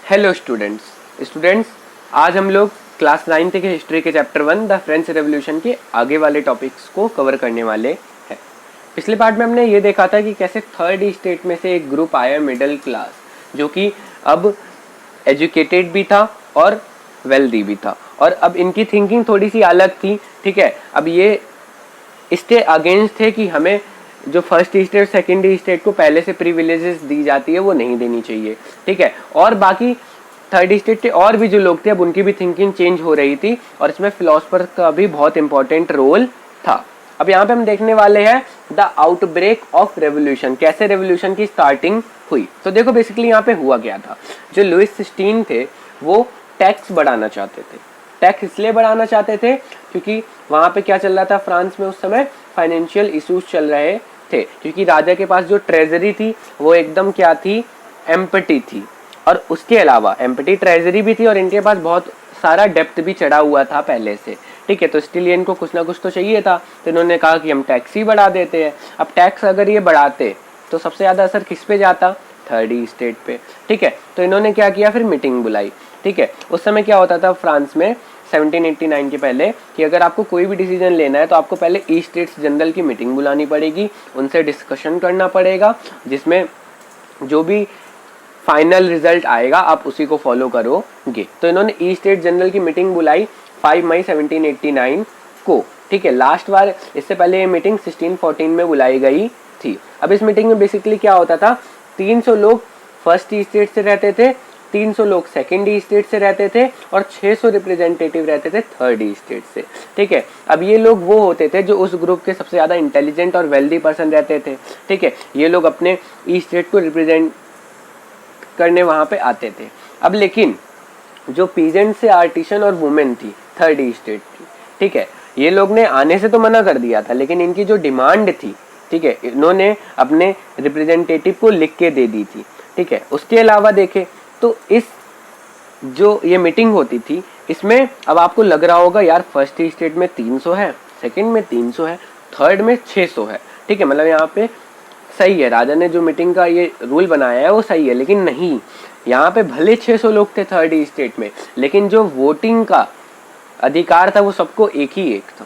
Hello students आज हम लोग क्लास 9 के हिस्ट्री के चैप्टर 1 द फ्रेंच रेवोल्यूशन के आगे वाले टॉपिक्स को कवर करने वाले हैं। पिछले पार्ट में हमने ये देखा था कि कैसे थर्ड स्टेट में से एक ग्रुप आया मिडिल क्लास, जो कि अब एजुकेटेड भी था और वेल्दी भी था, और अब इनकी थिंकिंग थोड़ी सी अलग थी। ठीक है, अब ये इसके अगेंस्ट थे कि हमें जो फर्स्ट स्टेट सेकेंड स्टेट को पहले से प्रिविलेजेस दी जाती है वो नहीं देनी चाहिए। ठीक है, और बाकी थर्ड स्टेट के और भी जो लोग थे अब उनकी भी थिंकिंग चेंज हो रही थी, और इसमें फिलोसफर का भी बहुत इंपॉर्टेंट रोल था। अब यहाँ पे हम देखने वाले हैं द आउटब्रेक ऑफ रेवोल्यूशन, कैसे रेवोल्यूशन की स्टार्टिंग हुई। तो देखो बेसिकली यहाँ पे हुआ क्या था। जो लुइस 16 थे वो टैक्स बढ़ाना चाहते थे। टैक्स इसलिए बढ़ाना चाहते थे क्योंकि वहाँ पे क्या चल रहा था, फ्रांस में उस समय फाइनेंशियल इश्यूज चल रहे थे, क्योंकि राजा के पास जो ट्रेजरी थी वो एकदम क्या थी, एम्प्टी थी, और उसके अलावा एम्प्टी ट्रेजरी भी थी और इनके पास बहुत सारा डेप्थ भी चढ़ा हुआ था पहले से। ठीक है, तो स्टिल इनको कुछ ना कुछ तो चाहिए था, तो इन्होंने कहा कि हम टैक्स ही बढ़ा देते हैं। अब टैक्स अगर ये बढ़ाते तो सबसे ज़्यादा असर किस पे जाता, थर्ड स्टेट पे। ठीक है, तो इन्होंने क्या किया, फिर मीटिंग बुलाई। ठीक है, उस समय क्या होता था फ्रांस में 1789 के पहले कि अगर आपको कोई भी डिसीजन लेना है तो आपको पहले ईस्ट स्टेट्स जनरल की मीटिंग बुलानी पड़ेगी, उनसे डिस्कशन करना पड़ेगा, जिसमें जो भी फाइनल रिजल्ट आएगा आप उसी को फॉलो करोगे। तो इन्होंने ईस्ट स्टेट जनरल की मीटिंग बुलाई 5 मई 1789 को। ठीक है, लास्ट बार इससे पहले ये मीटिंग 1614 में बुलाई गई थी। अब इस मीटिंग में बेसिकली क्या होता था, 300 लोग फर्स्ट स्टेट से रहते थे, 300 लोग सेकेंड स्टेट से रहते थे, और 600 रिप्रेजेंटेटिव रहते थे थर्ड स्टेट से। ठीक है, अब ये लोग वो होते थे जो उस ग्रुप के सबसे ज़्यादा इंटेलिजेंट और वेल्दी पर्सन रहते थे। ठीक है, ये लोग अपने ईस्ट स्टेट को रिप्रेजेंट करने वहाँ पे आते थे। अब लेकिन जो पीजेंट से आर्टिशन और वुमेन थी थर्ड स्टेट की, ठीक है, ये लोग ने आने से तो मना कर दिया था, लेकिन इनकी जो डिमांड थी, ठीक है, इन्होंने अपने रिप्रेजेंटेटिव को लिख के दे दी थी। ठीक है, उसके अलावा देखें तो इस जो ये मीटिंग होती थी इसमें अब आपको लग रहा होगा यार फर्स्ट स्टेट में 300 है, सेकंड में 300 है, थर्ड में 600 है। ठीक है, मतलब यहाँ पे सही है, राजा ने जो मीटिंग का ये रूल बनाया है वो सही है, लेकिन नहीं, यहाँ पे भले 600 लोग थे थर्ड स्टेट में, लेकिन जो वोटिंग का अधिकार था वो सबको एक ही एक था।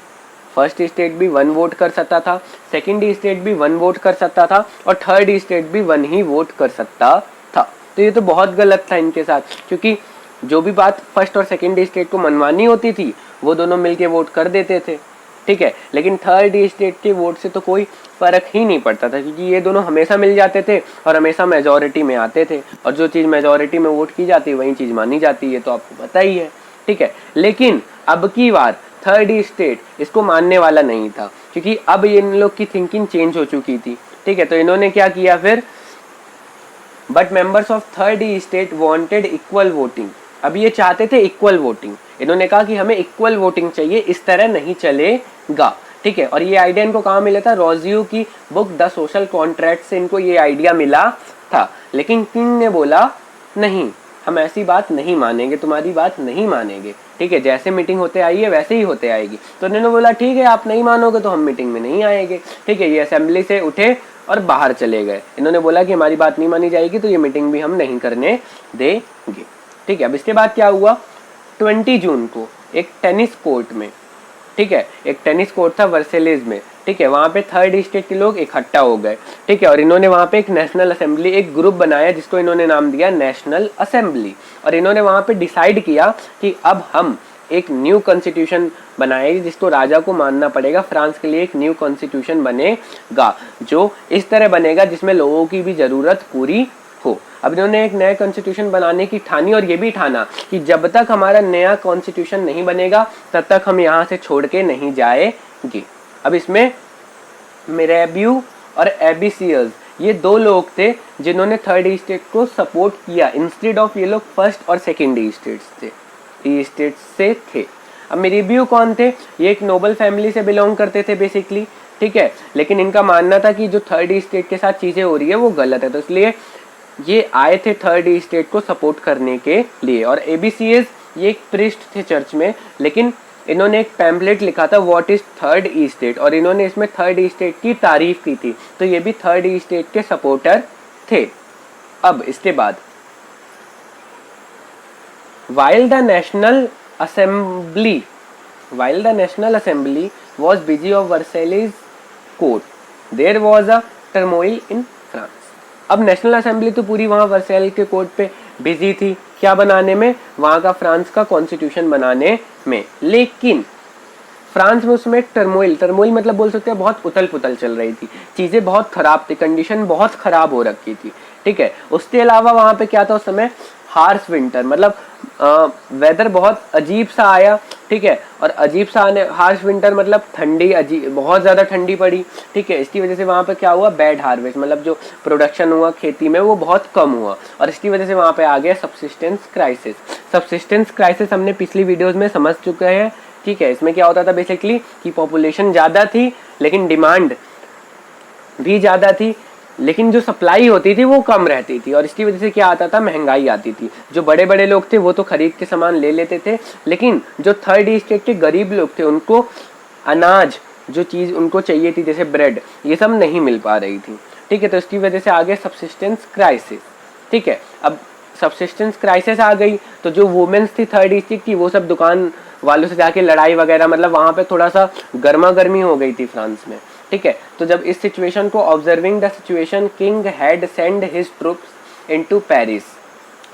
फर्स्ट स्टेट भी 1 वोट कर सकता था, सेकंड स्टेट भी 1 वोट कर सकता था, और थर्ड स्टेट भी 1 ही वोट कर सकता था। तो ये तो बहुत गलत था इनके साथ, क्योंकि जो भी बात फर्स्ट और सेकंड स्टेट को मनवानी होती थी वो दोनों मिलके वोट कर देते थे। ठीक है, लेकिन थर्ड स्टेट के वोट से तो कोई फर्क ही नहीं पड़ता था, क्योंकि ये दोनों हमेशा मिल जाते थे और हमेशा मेजोरिटी में आते थे, और जो चीज़ मेजोरिटी में वोट की जाती है वही चीज़ मानी जाती है, तो आपको पता ही है। ठीक है, लेकिन अब की बार थर्ड स्टेट इसको मानने वाला नहीं था, क्योंकि अब इन लोग की थिंकिंग चेंज हो चुकी थी। ठीक है, तो इन्होंने क्या किया फिर, but members of third state wanted equal voting. अब ये चाहते थे इक्वल वोटिंग, इन्होंने कहा कि हमें इक्वल वोटिंग चाहिए, इस तरह नहीं चलेगा। ठीक है, और ये आइडिया इनको कहाँ मिला था, रोजियो की बुक द सोशल कॉन्ट्रैक्ट से इनको ये आइडिया मिला था। लेकिन किंग ने बोला नहीं, हम ऐसी बात नहीं मानेंगे, तुम्हारी बात नहीं मानेंगे। ठीक है, जैसे मीटिंग होते आई है वैसे ही होते आएगी। तो इन्होंने बोला ठीक है, आप नहीं मानोगे तो हम मीटिंग में नहीं आएंगे। ठीक है, ये असेंबली से उठे और बाहर चले गए। इन्होंने बोला कि हमारी बात नहीं मानी जाएगी तो ये मीटिंग भी हम नहीं करने देंगे। ठीक है, अब इसके बाद क्या हुआ, 20 जून को एक टेनिस कोर्ट में, ठीक है, एक टेनिस कोर्ट था वर्सेलेज में। ठीक है, वहाँ पे थर्ड स्टेट के लोग इकट्ठा हो गए। ठीक है, और इन्होंने वहाँ पे एक नेशनल असेंबली, एक ग्रुप बनाया जिसको इन्होंने नाम दिया नेशनल असेंबली, और इन्होंने वहाँ पे डिसाइड किया कि अब हम एक न्यू कॉन्स्टिट्यूशन बनाएगी जिसको राजा को मानना पड़ेगा। फ्रांस के लिए एक न्यू कॉन्स्टिट्यूशन बनेगा जो इस तरह बनेगा जिसमें लोगों की भी जरूरत पूरी हो। अब इन्होंने एक नया कॉन्स्टिट्यूशन बनाने की ठानी, और ये भी ठाना कि जब तक हमारा नया कॉन्स्टिट्यूशन नहीं बनेगा तब तक हम यहाँ से छोड़ के नहीं जाएंगे। अब इसमें मिरेबियो और एबिसियस ये 2 लोग थे जिन्होंने थर्ड स्टेट को सपोर्ट किया, इंस्टेड ऑफ ये लोग फर्स्ट और सेकेंड स्टेट से थे। अब मिरेबियो कौन थे, ये एक नोबल फैमिली से बिलोंग करते थे बेसिकली। ठीक है, लेकिन इनका मानना था कि जो थर्ड स्टेट के साथ चीज़ें हो रही है वो गलत है, तो इसलिए ये आए थे थर्ड स्टेट को सपोर्ट करने के लिए। और एबीसीएस ये एक प्रिस्ट थे चर्च में, लेकिन इन्होंने एक पैम्पलेट लिखा था व्हाट इज थर्ड स्टेट, और इन्होंने इसमें थर्ड स्टेट की तारीफ की थी, तो ये भी थर्ड स्टेट के सपोर्टर थे। अब इसके बाद while the national assembly was busy of Versailles court, there was a turmoil in France. अब नेशनल असेंबली तो पूरी वहाँ वर्सेल के कोर्ट पे बिजी थी, क्या बनाने में, वहाँ का फ्रांस का कॉन्स्टिट्यूशन बनाने में, लेकिन फ्रांस में उसमें टर्मोइल मतलब बोल सकते हैं बहुत उथल पुथल चल रही थी, चीज़ें बहुत ख़राब थी, कंडीशन बहुत ख़राब हो रखी थी, ठीक है। उसके अलावा वहाँ पे क्या था उस समय, हार्श विंटर, मतलब वेदर बहुत अजीब सा आया, ठीक है। और अजीब सा आने, हार्श विंटर मतलब ठंडी, अजीब बहुत ज़्यादा ठंडी पड़ी, ठीक है। इसकी वजह से वहाँ पे क्या हुआ, बैड हार्वेस्ट, मतलब जो प्रोडक्शन हुआ खेती में वो बहुत कम हुआ, और इसकी वजह से वहाँ पे आ गया सब्सिस्टेंस क्राइसिस हमने पिछली वीडियोज़ में समझ चुके हैं, ठीक है। इसमें क्या होता था बेसिकली कि पॉपुलेशन ज़्यादा थी लेकिन डिमांड भी ज़्यादा थी, लेकिन जो सप्लाई होती थी वो कम रहती थी, और इसकी वजह से क्या आता था, महंगाई आती थी। जो बड़े बड़े लोग थे वो तो खरीद के सामान ले लेते थे, लेकिन जो थर्ड स्टेट के गरीब लोग थे उनको अनाज, जो चीज़ उनको चाहिए थी जैसे ब्रेड, ये सब नहीं मिल पा रही थी, ठीक है। तो इसकी वजह से आ गया सब्सिस्टेंस क्राइसिस, ठीक है। अब सब्सिस्टेंस क्राइसिस आ गई तो जो वुमेन्स थी थर्ड स्टेट की, वो सब दुकान वालों से जाके लड़ाई वगैरह, मतलब वहाँ पे थोड़ा सा गर्मा गर्मी हो गई थी फ्रांस में, ठीक है। तो जब इस सिचुएशन को observing the situation, king had send his troops into Paris,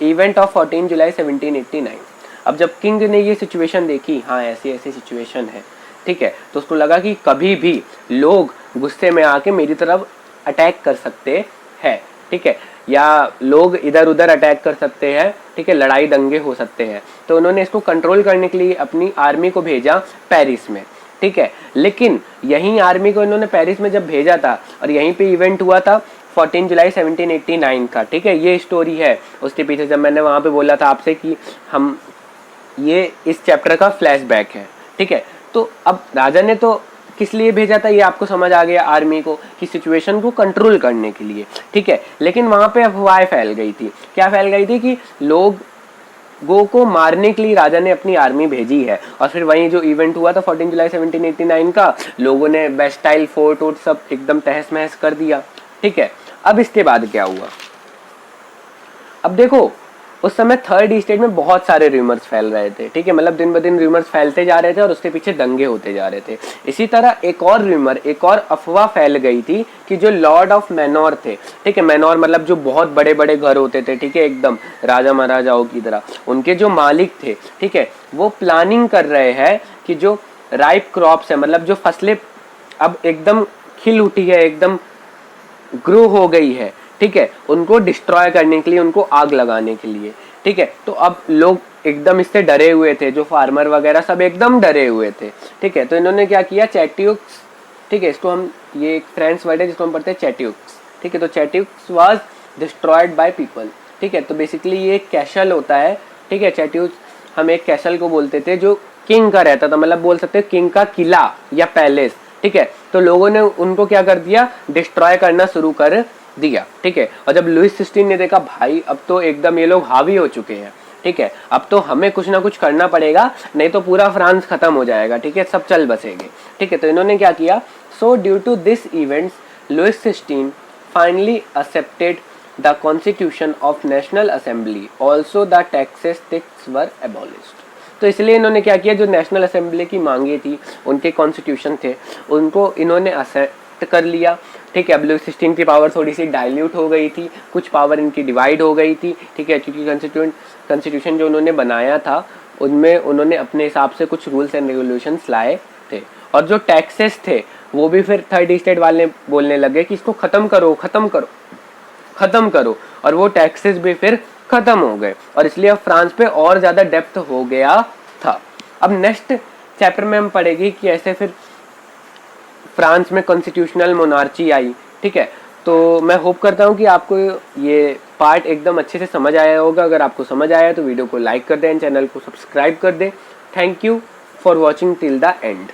event of 14 जुलाई 1789। अब जब किंग ने ये सिचुएशन देखी, हाँ ऐसी ऐसी सिचुएशन है, ठीक है, तो उसको लगा कि कभी भी लोग गुस्से में आके मेरी तरफ अटैक कर सकते हैं, ठीक है, या लोग इधर उधर अटैक कर सकते हैं, ठीक है, लड़ाई दंगे हो सकते हैं। तो उन्होंने इसको कंट्रोल करने के लिए अपनी आर्मी को भेजा पेरिस में, ठीक है। लेकिन यहीं आर्मी को इन्होंने पेरिस में जब भेजा था और यहीं पे इवेंट हुआ था 14 जुलाई 1789 का, ठीक है, ये स्टोरी है उसके पीछे। जब मैंने वहाँ पे बोला था आपसे कि हम ये इस चैप्टर का फ्लैशबैक है, ठीक है। तो अब राजा ने तो किस लिए भेजा था ये आपको समझ आ गया, आर्मी को, कि सिचुएशन को कंट्रोल करने के लिए, ठीक है। लेकिन वहाँ पे अफवाहें फैल गई थी, क्या फैल गई थी कि लोगों को मारने के लिए राजा ने अपनी आर्मी भेजी है। और फिर वहीं जो इवेंट हुआ था 14 जुलाई 1789 का, लोगों ने बेस्टाइल फोर्ट और सब एकदम तहस महस कर दिया, ठीक है। अब इसके बाद क्या हुआ, अब देखो उस समय थर्ड स्टेट में बहुत सारे रूमर्स फैल रहे थे, ठीक है, मतलब दिन ब दिन रूमर्स फैलते जा रहे थे और उसके पीछे दंगे होते जा रहे थे। इसी तरह एक और रूमर, एक और अफवाह फैल गई थी कि जो लॉर्ड ऑफ मैनोर थे, ठीक है, मैनोर मतलब जो बहुत बड़े बड़े घर होते थे, ठीक है, एकदम राजा महाराजाओं की तरह, उनके जो मालिक थे, ठीक है, वो प्लानिंग कर रहे हैं कि जो राइप क्रॉप्स है, मतलब जो फसलें अब एकदम खिल उठी है, एकदम ग्रो हो गई है, ठीक है, उनको डिस्ट्रॉय करने के लिए, उनको आग लगाने के लिए, ठीक है। तो अब लोग एकदम इससे डरे हुए थे, जो फार्मर वगैरह सब एकदम डरे हुए थे, ठीक है। तो इन्होंने क्या किया, चैट्यूक्स, ठीक है, इसको हम, ये एक फ्रेंच वर्ड है जिसको हम पढ़ते हैं चैट्यूक्स, ठीक है। तो चैट्यूक्स वाज डिस्ट्रॉयड बाय पीपल, ठीक है। तो बेसिकली ये एक कैसल होता है, ठीक है, चैट्यूक्स हम एक कैसल को बोलते थे जो किंग का रहता था, मतलब बोल सकते हैं किंग का किला या पैलेस, ठीक है। तो लोगों ने उनको क्या कर दिया, डिस्ट्रॉय करना शुरू कर दिया, ठीक है। और जब लुइस 16 ने देखा भाई अब तो एकदम ये लोग हावी हो चुके हैं, ठीक है, अब तो हमें कुछ ना कुछ करना पड़ेगा, नहीं तो पूरा फ्रांस खत्म हो जाएगा, ठीक है, सब चल बसेंगे, ठीक है। तो इन्होंने क्या किया, so due to this events Louis 16 finally accepted the constitution of national assembly, also the taxes were abolished. तो इसलिए इन्होंने क्या किया, जो नेशनल असेंबली की मांगे थी, उनके कॉन्स्टिट्यूशन थे, उनको इन्होंने एक्सेप्ट कर लिया, ठीक है। अब लुइस 16 की पावर थोड़ी सी डाइल्यूट हो गई थी, कुछ पावर इनकी डिवाइड हो गई थी, ठीक है, क्योंकि कॉन्स्टिट्यूशन जो उन्होंने बनाया था उनमें उन्होंने अपने हिसाब से कुछ रूल्स एंड रेगुलेशंस लाए थे। और जो टैक्सेस थे वो भी फिर थर्ड स्टेट वाले बोलने लगे कि इसको ख़त्म करो ख़त्म करो ख़त्म करो, और वो टैक्सेस भी फिर ख़त्म हो गए, और इसलिए अब फ्रांस पे और ज़्यादा डेप्थ हो गया था। अब नेक्स्ट चैप्टर में हम पढ़ेगी कि ऐसे फिर फ्रांस में कॉन्स्टिट्यूशनल मोनार्ची आई, ठीक है। तो मैं होप करता हूँ कि आपको ये पार्ट एकदम अच्छे से समझ आया होगा। अगर आपको समझ आया तो वीडियो को लाइक कर दें, चैनल को सब्सक्राइब कर दें। Thank you for watching till the end.